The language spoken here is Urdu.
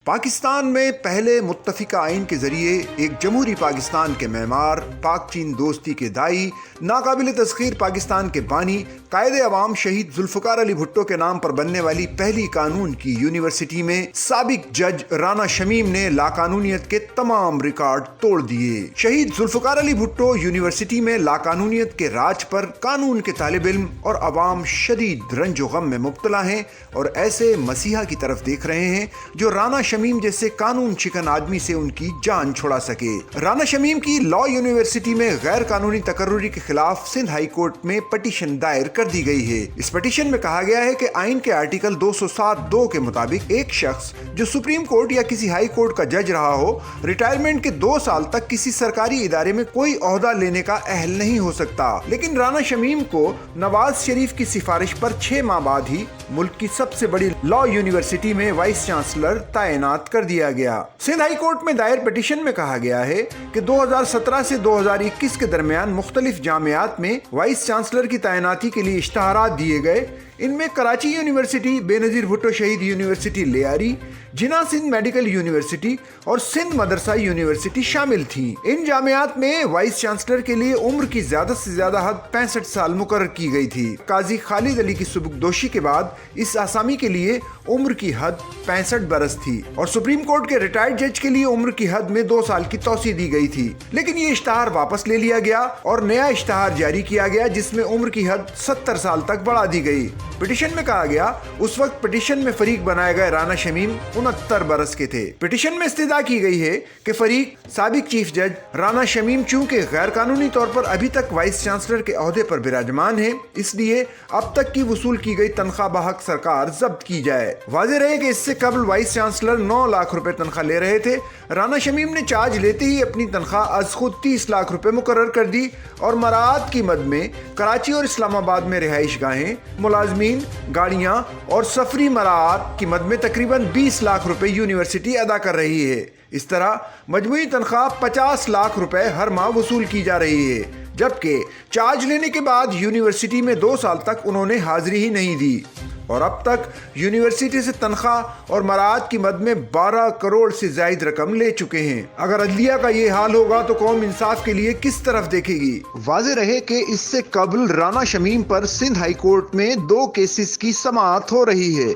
پاکستان میں پہلے متفقہ آئین کے ذریعے ایک جمہوری پاکستان کے معمار، پاک چین دوستی کے دائی، ناقابل تسخیر پاکستان کے بانی، قائد عوام شہید ذوالفقار علی بھٹو کے نام پر بننے والی پہلی قانون کی یونیورسٹی میں سابق جج رانا شمیم نے لاقانونیت کے تمام ریکارڈ توڑ دیے۔ شہید ذوالفقار علی بھٹو یونیورسٹی میں لاقانونیت کے راج پر قانون کے طالب علم اور عوام شدید رنج و غم میں مبتلا ہیں اور ایسے مسیحا کی طرف دیکھ رہے ہیں جو رانا شمیم جیسے قانون شکن آدمی سے ان کی جان چھڑا سکے۔ رانا شمیم کی لا یونیورسٹی میں غیر قانونی تقرری کے خلاف سندھ ہائی کورٹ میں پٹیشن دائر کر دی گئی ہے۔ اس پٹیشن میں کہا گیا ہے کہ آئین کے آرٹیکل 207(2) کے مطابق ایک شخص جو سپریم کورٹ یا کسی ہائی کورٹ کا جج رہا ہو، ریٹائرمنٹ کے 2 سال تک کسی سرکاری ادارے میں کوئی عہدہ لینے کا اہل نہیں ہو سکتا۔ لیکن رانا شمیم کو نواز شریف کی سفارش پر 6 ماہ بعد ہی ملک کی سب سے بڑی لا یونیورسٹی میں وائس چانسلر تعینات کر دیا گیا۔ سندھ ہائی کورٹ میں دائر پٹیشن میں کہا گیا ہے کہ 2017 سے 2021 کے درمیان مختلف جامعات میں وائس چانسلر کی تعیناتی کے لیے اشتہارات دیے گئے۔ ان میں کراچی یونیورسٹی، بے نظیر بھٹو شہید یونیورسٹی لیاری، جناح سندھ میڈیکل یونیورسٹی اور سندھ مدرسہ یونیورسٹی شامل تھیں۔ ان جامعات میں وائس چانسلر کے لیے عمر کی زیادہ سے زیادہ حد 65 سال مقرر کی گئی تھی۔ قاضی خالد علی کی سبکدوشی کے بعد اس آسامی کے لیے عمر کی حد 65 برس تھی اور سپریم کورٹ کے ریٹائرڈ جج کے لیے عمر کی حد میں 2 سال کی توسیع دی گئی تھی، لیکن یہ اشتہار واپس لے لیا گیا اور نیا اشتہار جاری کیا گیا جس میں عمر کی حد 70 سال تک بڑھا دی گئی۔ پٹیشن میں کہا گیا اس وقت پٹیشن میں فریق بنائے گئے رانا شمیم 69 برس کے تھے۔ پٹیشن میں استدعا کی گئی ہے کہ فریق سابق چیف جج رانا شمیم چونکہ غیر قانونی طور پر ابھی تک وائس چانسلر کے عہدے پر براجمان ہیں، اس لیے اب تک کی وصول کی گئی تنخواہ بحق سرکار ضبط کی جائے۔ واضح رہے کہ اس سے قبل وائس چانسلر 9 لاکھ روپے تنخواہ لے رہے تھے۔ رانا شمیم نے چارج لیتے ہی اپنی تنخواہ از خود 30 لاکھ روپے مقرر کر دی اور مراعات کی مد میں کراچی اور اسلام آباد میں رہائش گاہیں، ملازمین، گاڑیاں اور سفری مراعات کی مد میں تقریباً 20 لاکھ روپے یونیورسٹی ادا کر رہی ہے۔ اس طرح مجموعی تنخواہ 50 لاکھ روپے ہر ماہ وصول کی جا رہی ہے، جبکہ چارج لینے کے بعد یونیورسٹی میں 2 سال تک انہوں نے حاضری ہی نہیں دی اور اب تک یونیورسٹی سے تنخواہ اور مراعات کی مد میں 12 کروڑ سے زائد رقم لے چکے ہیں۔ اگر عدلیہ کا یہ حال ہوگا تو قوم انصاف کے لیے کس طرف دیکھے گی؟ واضح رہے کہ اس سے قبل رانا شمیم پر سندھ ہائی کورٹ میں 2 کیسز کی سماعت ہو رہی ہے۔